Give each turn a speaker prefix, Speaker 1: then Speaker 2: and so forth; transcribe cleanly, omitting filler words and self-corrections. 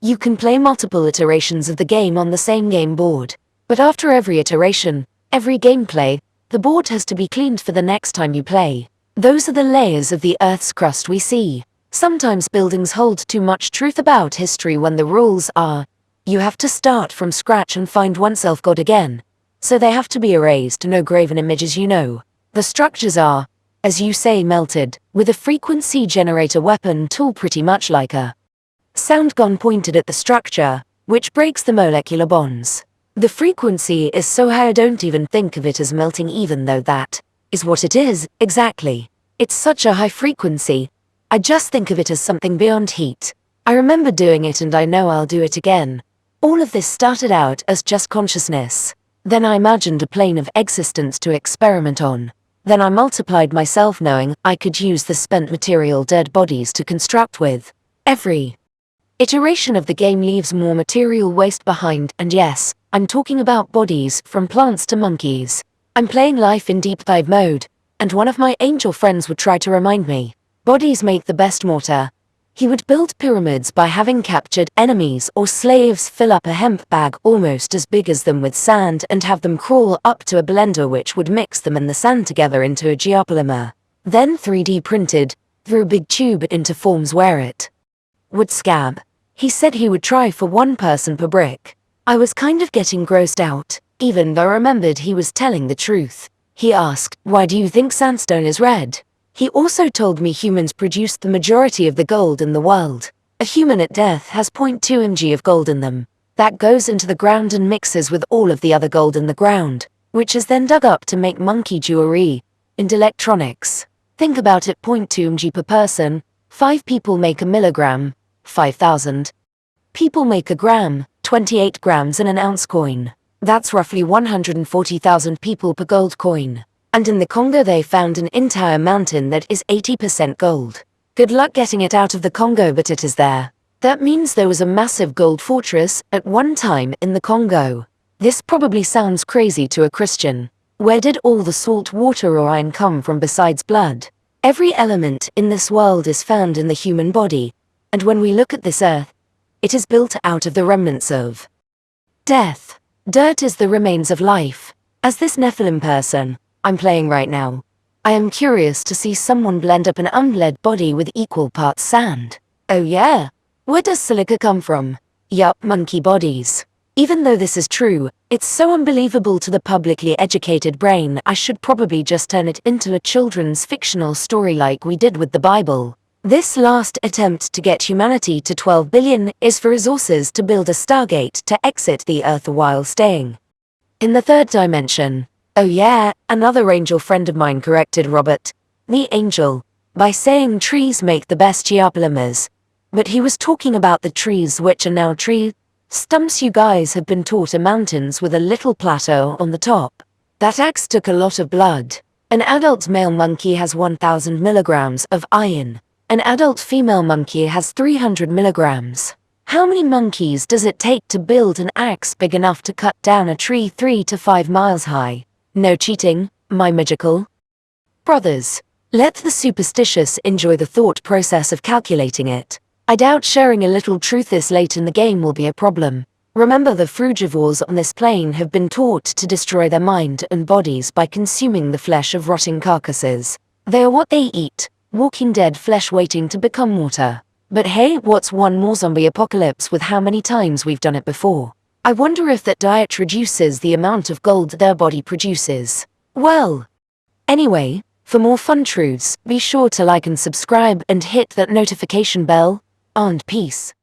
Speaker 1: You can play multiple iterations of the game on the same game board. But after every iteration, every gameplay, the board has to be cleaned for the next time you play. Those are the layers of the Earth's crust we see. Sometimes buildings hold too much truth about history when the rules are, you have to start from scratch and find oneself God again. So they have to be erased, no graven images you know. The structures are, as you say, melted, with a frequency generator weapon tool pretty much like a sound gun pointed at the structure, which breaks the molecular bonds. The frequency is so high I don't even think of it as melting, even though that is what it is, exactly. It's such a high frequency, I just think of it as something beyond heat. I remember doing it and I know I'll do it again. All of this started out as just consciousness. Then I imagined a plane of existence to experiment on. Then I multiplied myself knowing I could use the spent material dead bodies to construct with. Every iteration of the game leaves more material waste behind, and yes, I'm talking about bodies from plants to monkeys. I'm playing life in deep dive mode, and one of my angel friends would try to remind me, bodies make the best mortar. He would build pyramids by having captured enemies or slaves fill up a hemp bag almost as big as them with sand and have them crawl up to a blender which would mix them and the sand together into a geopolymer. Then 3D printed, through a big tube into forms where it would scab. He said he would try for 1 person per brick. I was kind of getting grossed out, even though I remembered he was telling the truth. He asked, why do you think sandstone is red? He also told me humans produce the majority of the gold in the world. A human at death has 0.2 mg of gold in them. That goes into the ground and mixes with all of the other gold in the ground, which is then dug up to make monkey jewelry and electronics. Think about it, 0.2 mg per person, 5 people make a milligram, 5,000 people make a gram, 28 grams in an ounce coin. That's roughly 140,000 people per gold coin. And in the Congo they found an entire mountain that is 80% gold. Good luck getting it out of the Congo, but it is there. That means there was a massive gold fortress at one time in the Congo. This probably sounds crazy to a Christian. Where did all the salt water or iron come from besides blood? Every element in this world is found in the human body. And when we look at this earth, it is built out of the remnants of death. Dirt is the remains of life. As this Nephilim person I'm playing right now, I am curious to see someone blend up an unbled body with equal parts sand. Oh yeah? Where does silica come from? Yup, monkey bodies. Even though this is true, it's so unbelievable to the publicly educated brain I should probably just turn it into a children's fictional story like we did with the Bible. This last attempt to get humanity to 12 billion is for resources to build a Stargate to exit the Earth while staying in the 3rd dimension. Oh yeah, another angel friend of mine corrected Robert, the angel, by saying trees make the best geopolymers. But he was talking about the trees which are now tree stumps. You guys have been taught are mountains with a little plateau on the top. That axe took a lot of blood. An adult male monkey has 1,000 milligrams of iron. An adult female monkey has 300 milligrams. How many monkeys does it take to build an axe big enough to cut down a tree 3 to 5 miles high? No cheating, my magical brothers. Let the superstitious enjoy the thought process of calculating it. I doubt sharing a little truth this late in the game will be a problem. Remember, the frugivores on this plane have been taught to destroy their mind and bodies by consuming the flesh of rotting carcasses. They are what they eat. Walking dead flesh waiting to become mortar. But hey, what's one more zombie apocalypse with how many times we've done it before? I wonder if that diet reduces the amount of gold their body produces. Well, anyway, for more fun truths, be sure to like and subscribe and hit that notification bell, and peace.